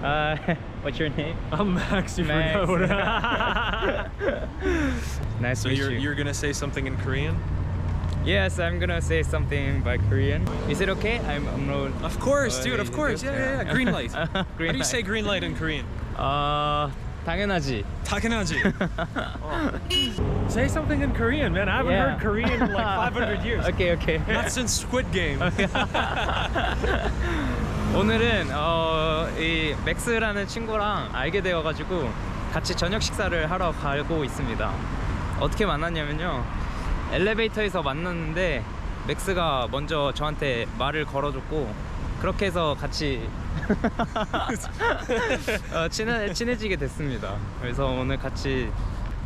What's your name? I'm Max. You Max. forgot. Nice So to meet you. you're gonna say something in Korean? Yes, I'm gonna say something by Korean. Is it okay? I'm not. Of course, dude. Of course. Yeah. Green light. Green How do you light. say green light in Korean? 당연하지. 당연하지. Say something in Korean, man. I haven't Yeah. heard Korean in like 500 years. Okay. Not since Squid Game. 오늘은 이 맥스라는 친구랑 알게 되어가지고 같이 저녁 식사를 하러 가고 있습니다. 어떻게 만났냐면요, 엘리베이터에서 만났는데 맥스가 먼저 저한테 말을 걸어줬고, 그렇게 해서 같이 친해지게 됐습니다. 그래서 오늘 같이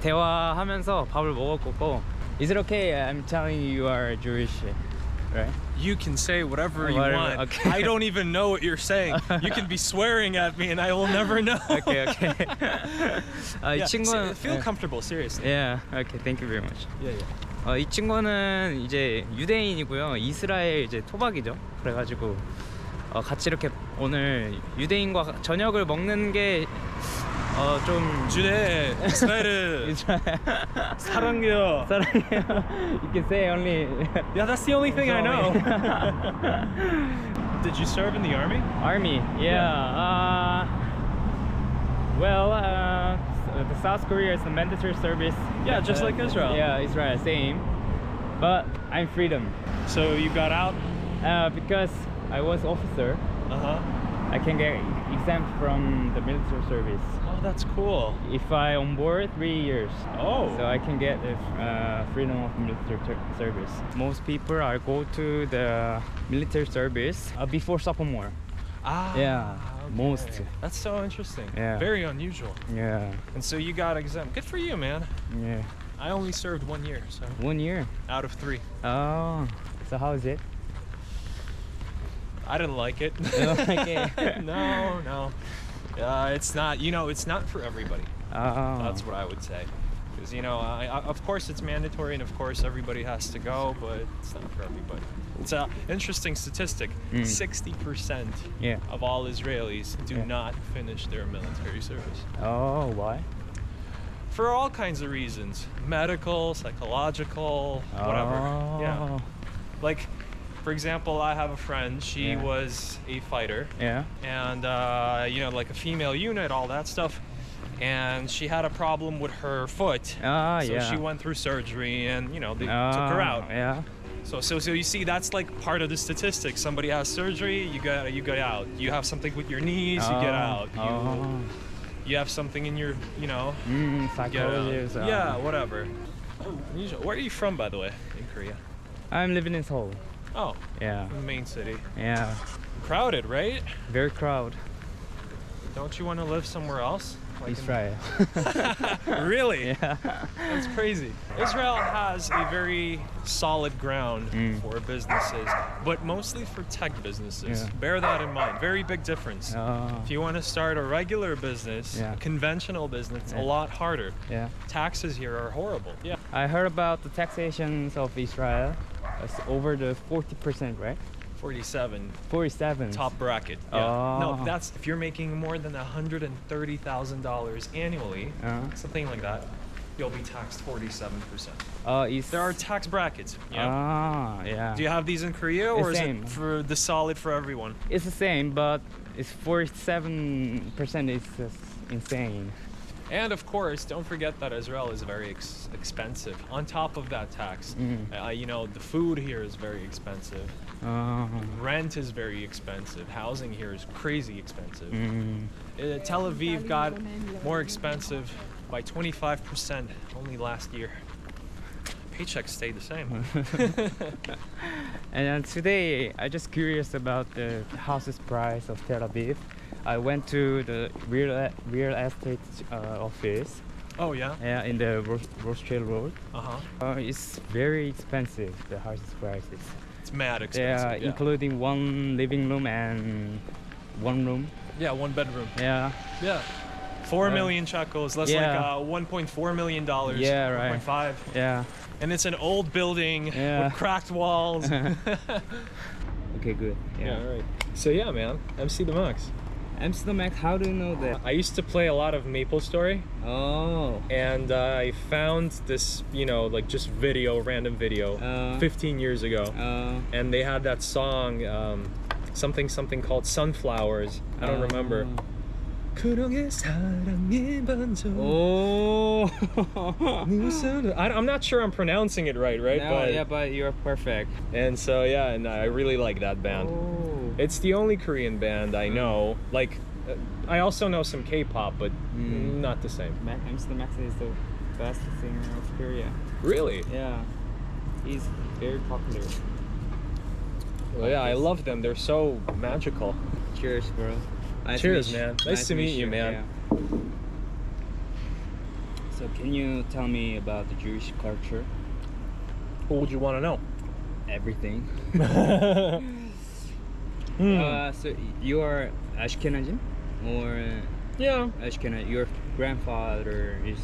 대화하면서 밥을 먹을 거고. Is it okay? I'm telling you are Jewish, right? You can say whatever you want. Okay. I don't even know what you're saying. You can be swearing at me and I will never know. Okay. 이 친구는 feel comfortable, seriously. Yeah. Okay. Thank you very much. Yeah. 이 친구는 이제 유대인이고요. 이스라엘 이제 토박이죠. 그래가지고 같이 이렇게 오늘 유대인과 저녁을 먹는 게 좀 주대 이스라엘 사랑해요. You can say only. Yeah, that's the only thing I know. Did you serve in the army? Army. Yeah. Well, the South Korea is the mandatory service. Yeah, just like Israel. Yeah, Israel, same. But I'm freedom. So you got out? Because I was officer. Uh-huh. I can get exempt from the military service. Oh, that's cool. If I on board 3 years. Oh. So I can get the freedom of military service. Most people are go to the military service before sophomore. Ah. Yeah, okay. most. That's so interesting. Yeah. Very unusual. Yeah. And so you got exempt. Good for you, man. Yeah. I only served 1 year, so 1 year. out of 3. Oh. So how is it? I didn't like it. Okay. No. It's not, it's not for everybody. Oh. That's what I would say. Because, I, of course it's mandatory and of course everybody has to go, but it's not for everybody. It's an interesting statistic. 60% Yeah. of all Israelis do Yeah. not finish their military service. Oh, why? For all kinds of reasons. Medical, psychological, whatever. Oh. Yeah. Like, for example, I have a friend, she Yeah. was a fighter. Yeah. And like a female unit, all that stuff, and she had a problem with her foot, so Yeah. she went through surgery, and they took her out. Yeah. So you see, that's like part of the statistics. Somebody has surgery, you get out. You have something with your knees, you get out. You have something in your, get out. Psychology. Yeah, whatever. Where are you from, by the way, in Korea? I'm living in Seoul. Oh, Yeah. the main city. Yeah. Crowded, right? Very crowd. Don't you want to live somewhere else? Like Israel. Really? Yeah. That's crazy. Israel has a very solid ground for businesses, but mostly for tech businesses. Yeah. Bear that in mind. Very big difference. Oh. If you want to start a regular business, Yeah. a conventional business, it's a Yeah. lot harder. Yeah. Taxes here are horrible. Yeah. I heard about the taxations of Israel. It's over the 40%, right? 47. 47. Top bracket. Yeah. Oh. No, that's if you're making more than $130,000 annually, something like that, you'll be taxed 47%. There are tax brackets. Yeah. Yeah. Do you have these in Korea, or It's is same. it for the solid for everyone? It's the same, but it's 47% is just insane. And of course, don't forget that Israel is very expensive. On top of that tax, the food here is very expensive. Rent is very expensive. Housing here is crazy expensive. Tel Aviv got more expensive by 25% only last year. Paychecks stayed the same. And today, I just curious about the houses price of Tel Aviv. I went to the real estate office. Oh yeah? Yeah, in the Rothschild Road. It's very expensive, the houses prices. It's mad expensive. Yeah, including one living room and one room. Yeah, one bedroom. Yeah. Yeah. 4 million shekels. That's like $1.4 million. Yeah, right. 1.5. Yeah. And it's an old building with cracked walls. Okay, good. Yeah, all right. So yeah, man, MC the Max. Amsterdam X, how do you know that? I used to play a lot of MapleStory, Oh. and I found this, you know, like just random video, 15 years ago, and they had that song, something called Sunflowers. I don't remember. 그동안 사랑해본 Oh. I'm not sure I'm pronouncing it right? No, but yeah, but you're perfect. and so yeah, and I really like that band. Oh. It's the only Korean band I know. Like, I also know some K-pop, but not the same. Amsterdam X is the best singer of Korea. Really? Yeah. He's very popular. Well, yeah, I love them. They're so magical. Cheers, bro. Cheers, man. Nice to meet you, man. Yeah. So can you tell me about the Jewish culture? What would you want to know? Everything. So you are Ashkenazi, or Yeah. Ashkenazi? Your grandfather is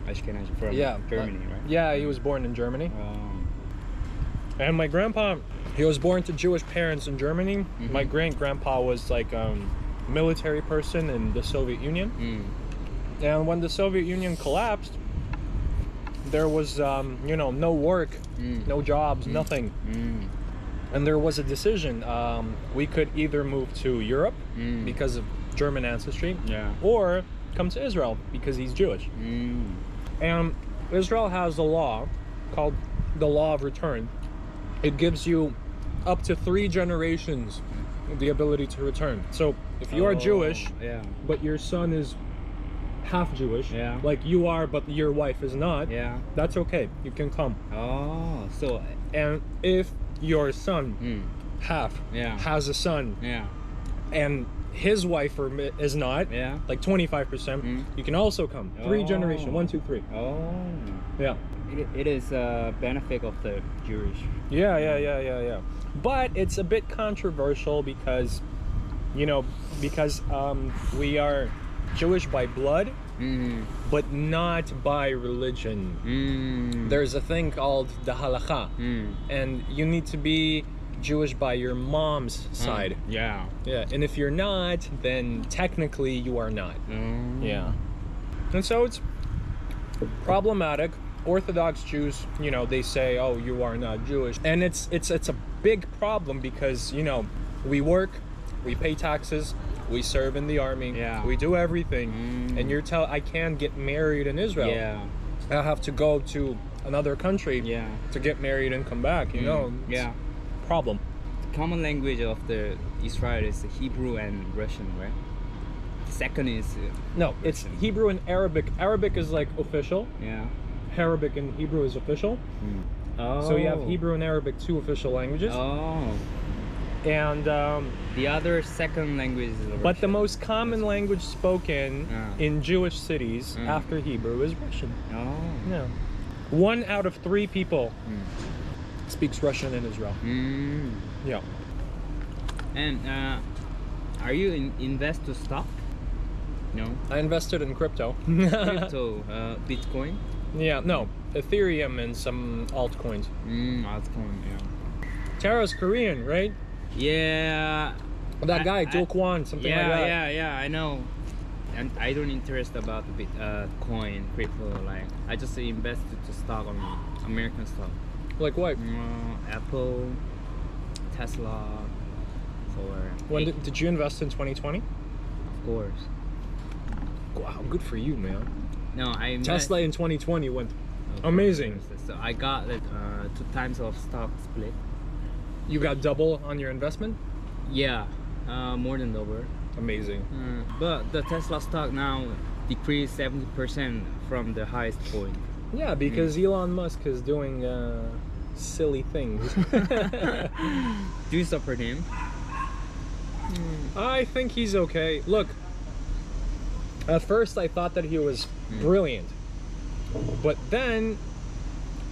Ashkenazi from Germany, right? Yeah, he was born in Germany. Um, And my grandpa, he was born to Jewish parents in Germany. My great-grandpa was like a military person in the Soviet Union. And when the Soviet Union collapsed, there was, you know, no work, no jobs, nothing. And there was a decision. We could either move to Europe because of German ancestry, or come to Israel because he's Jewish. And Israel has a law called the Law of Return. It gives you up to 3 generations the ability to return. So if you are Jewish, but your son is half Jewish, like you are, but your wife is not, that's okay. You can come. Oh, so And if your son half has a son, and his wife is not, like 25%, you can also come. 3 generations, 1, 2, 3. Oh, Yeah. it is a benefit of the Jewish. Yeah. But it's a bit controversial because, you know, we are Jewish by blood, but not by religion. There's a thing called the halakha, and you need to be Jewish by your mom's side. Yeah. And if you're not, then technically you are not. Yeah. And so it's problematic. Orthodox Jews, you know, they say, oh, you are not Jewish. And it's a big problem because, you know, we work, we pay taxes, we serve in the army, we do everything. And I can't get married in Israel. I have to go to another country to get married and come back, you know. Problem. The common language of the Israel is Hebrew and Russian, right? The second is No, it's Hebrew and Arabic. Arabic is like official. Arabic and Hebrew is official. So you have Hebrew and Arabic, 2 official languages. And the other second language is Russian. but the most common language spoken in Jewish cities after Hebrew is Russian. Yeah. 1 out of 3 people speaks Russian in Israel. Yeah. And are you invest to stock? No. I invested in crypto. Crypto, Bitcoin. Yeah, no, Ethereum and some altcoins. Altcoin, Tara's Korean, right? Yeah. That guy, Jo Kwon, something like that. Yeah, I know. And I don't interest about the coin, crypto. Like I just invested to stock on American stock. Like what? Apple, Tesla. When did you invest in 2020? Of course. Wow, good for you, man. No, I Tesla in 2020 went amazing. So I got like 2 times of stock split. You got double on your investment? Yeah, more than double. Amazing. But the Tesla stock now decreased 70% from the highest point. Yeah, because Elon Musk is doing silly things. Do you support him? I think he's okay. Look, at first I thought that he was brilliant, but then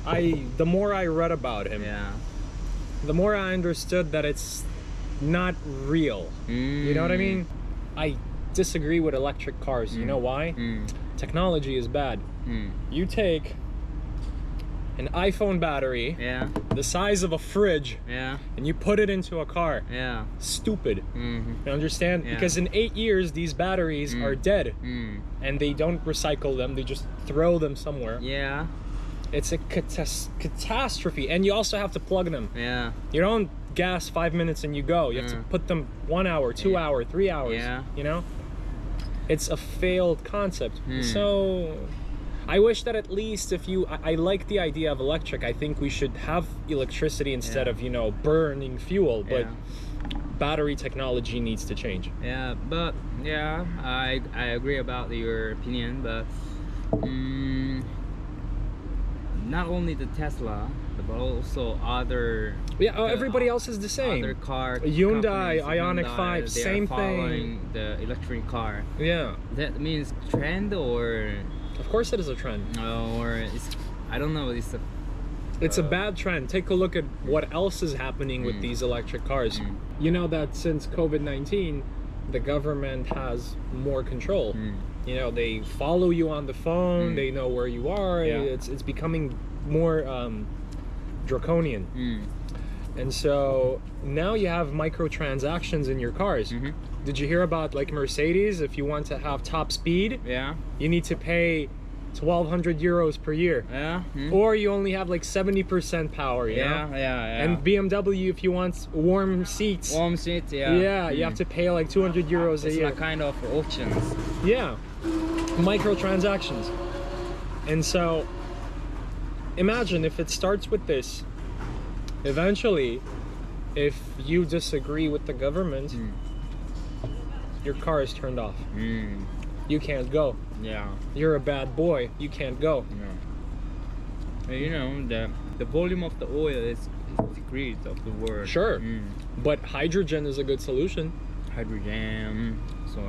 the more I read about him, the more I understood that it's not real. You know what I mean? I disagree with electric cars. You know why? Technology is bad. You take an iPhone battery Yeah. the size of a fridge Yeah. and you put it into a car. Yeah. Stupid. Mm-hmm. You understand? Yeah. Because in 8 years, these batteries are dead. And they don't recycle them. They just throw them somewhere. Yeah. It's a catastrophe. And you also have to plug them. Yeah. You don't gas 5 minutes and you go. You have to put them 1 hour, 2 hour, 3 hours. Yeah. You know? It's a failed concept. So I wish that at least if you... I like the idea of electric. I think we should have electricity instead of, you know, burning fuel. But battery technology needs to change. Yeah, but yeah, I agree about your opinion, but not only the Tesla, but also other. Yeah, everybody else is the same. Other car Hyundai, companies, Ioniq Hyundai, 5, they same are following thing. The electric car. Yeah, That means trend or of course it is a trend. it's, I don't know. It's a bad trend. Take a look at what else is happening with these electric cars. You know that since COVID-19, the government has more control. You know, they follow you on the phone. They know where you are. Yeah. It's becoming more draconian. And so now you have microtransactions in your cars. Did you hear about like Mercedes? If you want to have top speed, Yeah. you need to pay 1,200 euros per year. Yeah. Or you only have like 70% power, you know? Yeah. And BMW, if you want warm seats, warm seat. Yeah. yeah, you have to pay like 200 euros a It's year. like kind of auctions. Yeah, microtransactions. And so, imagine if it starts with this. Eventually, if you disagree with the government, your car is turned off. You can't go. Yeah. You're a bad boy. You can't go. You know, the volume of the oil is decreased of the world. Sure. But hydrogen is a good solution. Hydrogen. So.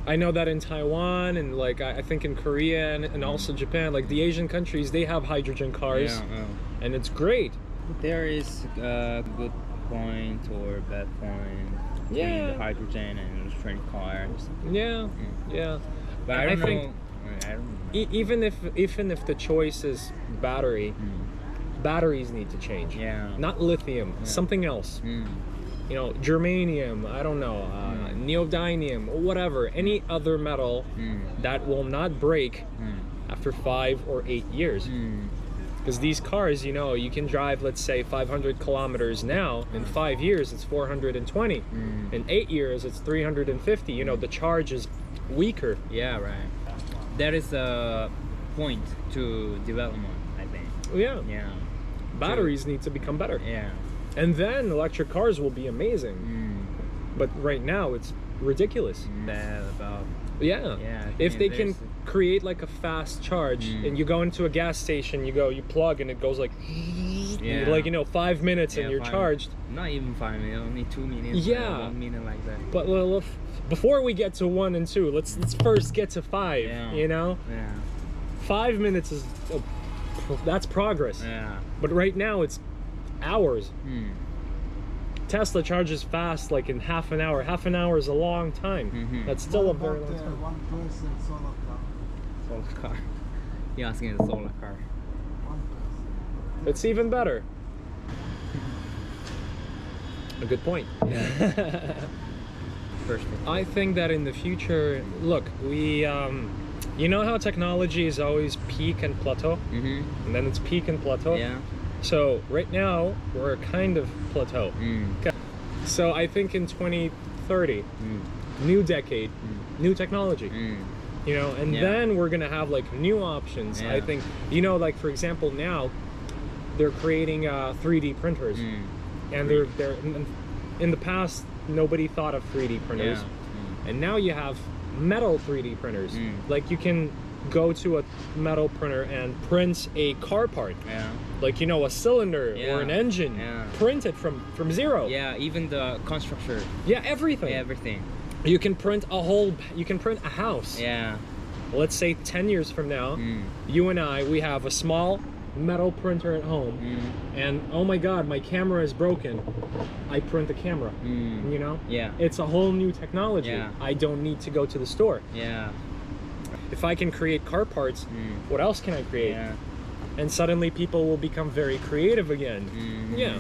I know that in Taiwan and like I think in Korea and also Japan, like the Asian countries, they have hydrogen cars, and it's great. There is a good point or bad point between the hydrogen and electric cars. Yeah, yeah. But I don't know. Even if the choice is battery, batteries need to change. Yeah. Not lithium, something else. You know, germanium, I don't know, neodymium, whatever, any other metal that will not break after 5 or 8 years. Because these cars, you know, you can drive, let's say, 500 kilometers now. In 5 years, it's 420. In 8 years, it's 350. You know, the charge is weaker. Yeah, right. That is a point to development, I think. Yeah. Yeah. Batteries need to become better. Yeah. And then electric cars will be amazing. But right now, it's ridiculous. That about. Yeah. Yeah. If they can create like a fast charge and you go into a gas station, you plug and it goes like, like, you know, 5 minutes and you're charged. Not even 5 minutes, only 2 minutes. Yeah. 1 minute like that. But well, before we get to 1 and 2, let's first get to 5. Yeah. You know, Yeah. 5 minutes is that's progress. Yeah. But right now it's hours. Tesla charges fast, like in half an hour. Half an hour is a long time. That's still a very long time. 1 person solar car. Solar car. He asking the solar car. 1 person. It's even better. A good point. First. I think that in the future, look, we, you know how technology is always peak and plateau, and then it's peak and plateau. Yeah. So right now we're kind of plateau. Okay. So I think in 2030, new decade, new technology. You know, and then we're gonna have like new options. I think, you know, like for example, now they're creating 3D printers, and they're in the past nobody thought of 3D printers, and now you have metal 3D printers. Like you can go to a metal printer and print a car part. Yeah. Like, you know, a cylinder or an engine. Print it from zero. Yeah, even the construction. Yeah, everything. Everything. You can print you can print a house. Yeah. Let's say 10 years from now, you and I, we have a small metal printer at home, and oh my god, my camera is broken. I print the camera. You know? Yeah. It's a whole new technology. Yeah. I don't need to go to the store. Yeah. If I can create car parts, what else can I create? Yeah. and suddenly people will become very creative again. Yeah.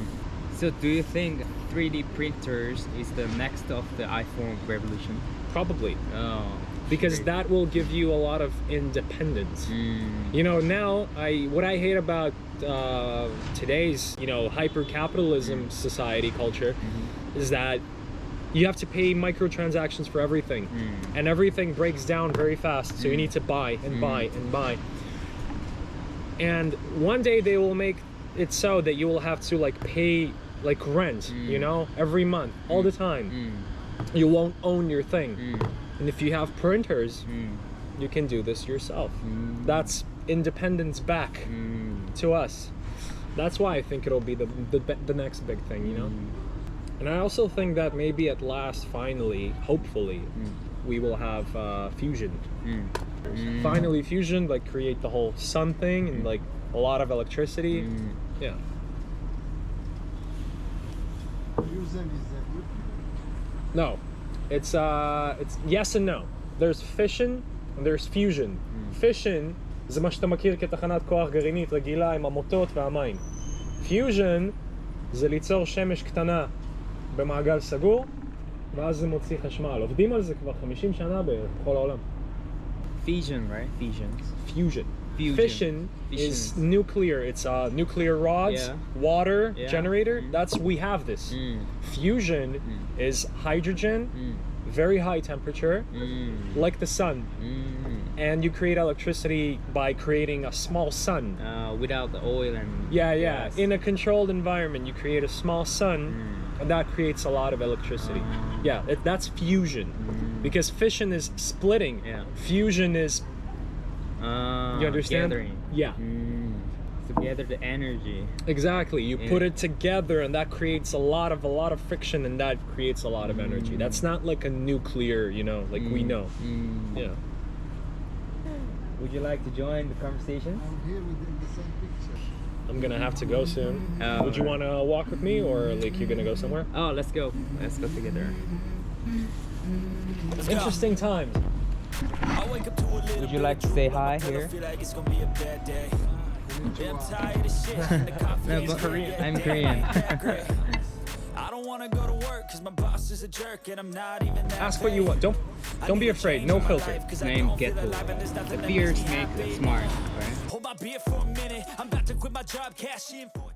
So do you think 3D printers is the next of the iPhone revolution? Probably. Oh. Because that will give you a lot of independence. You know, now what I hate about today's, you know, hyper-capitalism society culture is that you have to pay microtransactions for everything, and everything breaks down very fast, so you need to buy and buy and buy. And one day they will make it so that you will have to like pay like rent, you know, every month, all the time. You won't own your thing. And if you have printers, you can do this yourself. That's independence back to us. That's why I think it'll be the next big thing, you know? And I also think that maybe at last, finally, hopefully, we will have fusion. Finally fusion, like create the whole sun thing and like a lot of electricity. Yeah. Fusion is a good. No, it's yes and no. There's fission and there's fusion. Fission זה מה שאתה מכיר כתחנת כוח גרעינית רגילה עם המוטות והמים. Fusion זה ליצור שמש קטנה במעגל סגור ואז זה מוציא חשמל. עובדים על זה כבר 50 שנה בערך בכל העולם. Fusion, right? Fusion. Fission is nuclear. It's nuclear rods, water, generator. We have this. Fusion is hydrogen, very high temperature, like the sun. And you create electricity by creating a small sun. Without the oil and gas. In a controlled environment, you create a small sun, and that creates a lot of electricity. That's fusion. Because fission is splitting. Fusion is you understand? Gathering. To gather the energy. Exactly. You put it together, and that creates a lot of friction, and that creates a lot of energy. That's not like a nuclear, you know, like we know. Yeah. Would you like to join the conversation? I'm here within the same picture. I'm gonna have to go soon. Would you want to walk with me, or like you're gonna go somewhere? Oh, let's go. Let's go together. Interesting times. Would you like to say hi here? No, but I'm Korean. I don't want to go to work cuz my boss is a jerk and I'm not even that. Ask what you want. Don't be afraid. No filter. Name Ghetto. The fears make smart, right? Hold my beer for a minute. I'm about to quit my job, cash in for